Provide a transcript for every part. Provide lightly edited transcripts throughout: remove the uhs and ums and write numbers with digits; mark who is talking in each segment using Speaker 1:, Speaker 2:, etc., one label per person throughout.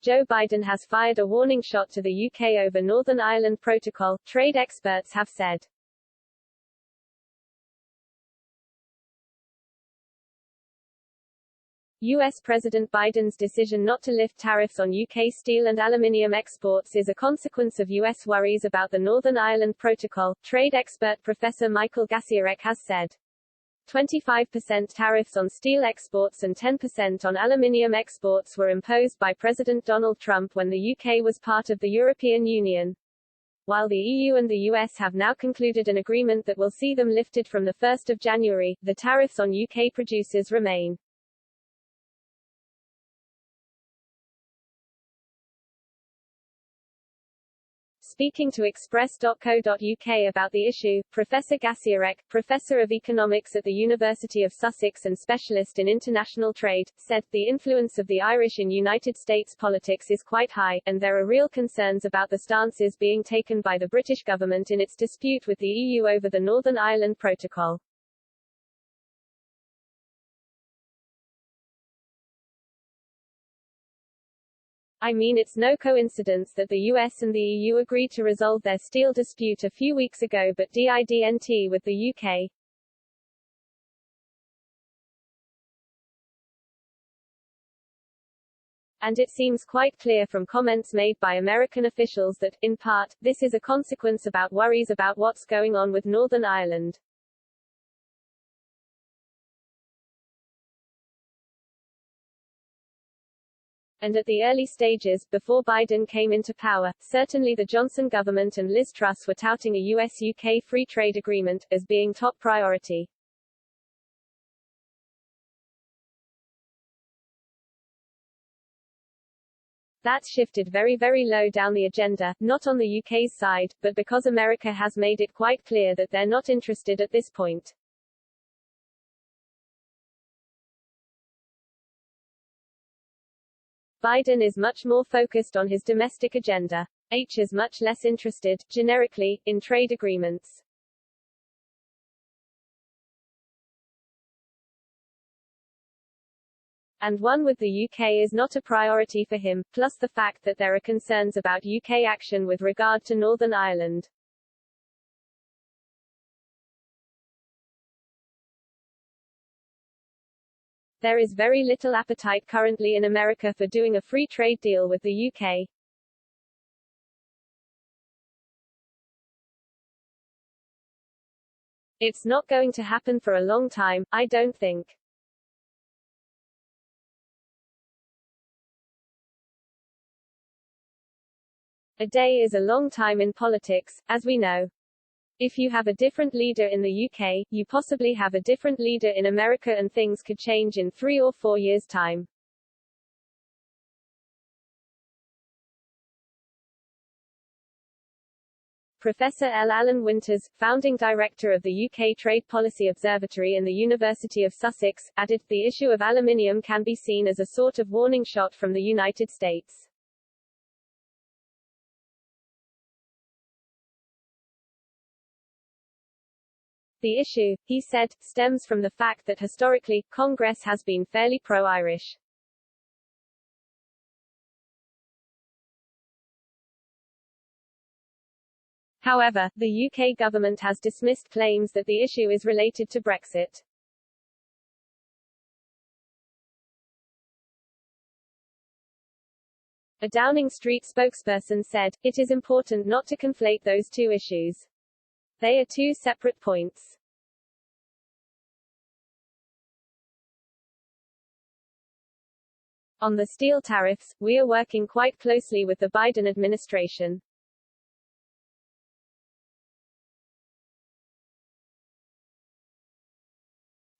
Speaker 1: Joe Biden has fired a warning shot to the UK over Northern Ireland Protocol, trade experts have said. US President Biden's decision not to lift tariffs on UK steel and aluminium exports is a consequence of US worries about the Northern Ireland Protocol, trade expert Professor Michael Gasiorek has said. 25% tariffs on steel exports and 10% on aluminium exports were imposed by President Donald Trump when the UK was part of the European Union. While the EU and the US have now concluded an agreement that will see them lifted from the 1st of January, the tariffs on UK producers remain. Speaking to Express.co.uk about the issue, Professor Gasiorek, Professor of Economics at the University of Sussex and Specialist in International Trade, said, "The influence of the Irish in United States politics is quite high, and there are real concerns about the stances being taken by the British government in its dispute with the EU over the Northern Ireland Protocol." I mean, it's no coincidence that the US and the EU agreed to resolve their steel dispute a few weeks ago but didn't with the UK. And it seems quite clear from comments made by American officials that, in part, this is a consequence about worries about what's going on with Northern Ireland. And at the early stages, before Biden came into power, certainly the Johnson government and Liz Truss were touting a US-UK free trade agreement as being top priority. That's shifted very low down the agenda, not on the UK's side, but because America has made it quite clear that they're not interested at this point. Biden is much more focused on his domestic agenda. H is much less interested, generically, in trade agreements. And one with the UK is not a priority for him, plus the fact that there are concerns about UK action with regard to Northern Ireland. There is very little appetite currently in America for doing a free trade deal with the UK. It's not going to happen for a long time, I don't think. A day is a long time in politics, as we know. If you have a different leader in the UK, you possibly have a different leader in America and things could change in 3 or 4 years' time. Professor L. Alan Winters, founding director of the UK Trade Policy Observatory in the University of Sussex, added, "The issue of aluminium can be seen as a sort of warning shot from the United States. The issue," he said, "stems from the fact that historically, Congress has been fairly pro-Irish. However, the UK government has dismissed claims that the issue is related to Brexit." A Downing Street spokesperson said, "It is important not to conflate those two issues. They are two separate points." On the steel tariffs, we are working quite closely with the Biden administration.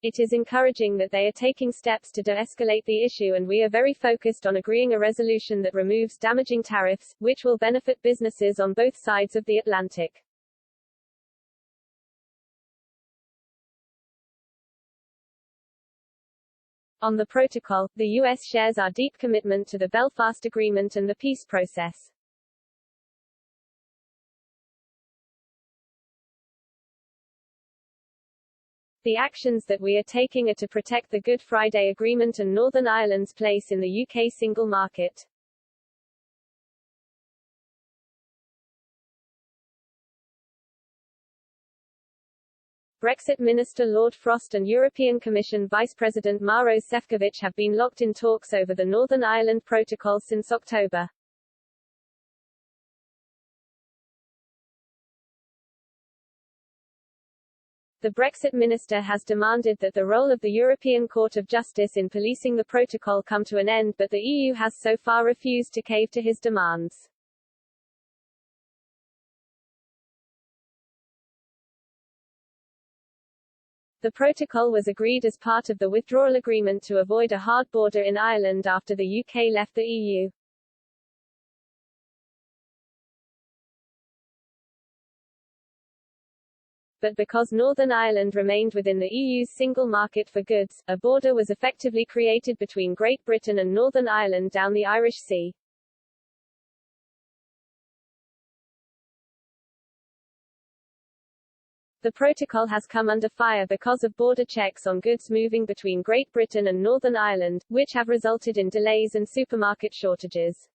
Speaker 1: It is encouraging that they are taking steps to de-escalate the issue and we are very focused on agreeing a resolution that removes damaging tariffs, which will benefit businesses on both sides of the Atlantic. On the protocol, the US shares our deep commitment to the Belfast Agreement and the peace process. The actions that we are taking are to protect the Good Friday Agreement and Northern Ireland's place in the UK single market. Brexit Minister Lord Frost and European Commission Vice President Maros Sefcovic have been locked in talks over the Northern Ireland Protocol since October. The Brexit minister has demanded that the role of the European Court of Justice in policing the protocol come to an end, but the EU has so far refused to cave to his demands. The protocol was agreed as part of the withdrawal agreement to avoid a hard border in Ireland after the UK left the EU. But because Northern Ireland remained within the EU's single market for goods, a border was effectively created between Great Britain and Northern Ireland down the Irish Sea. The protocol has come under fire because of border checks on goods moving between Great Britain and Northern Ireland, which have resulted in delays and supermarket shortages.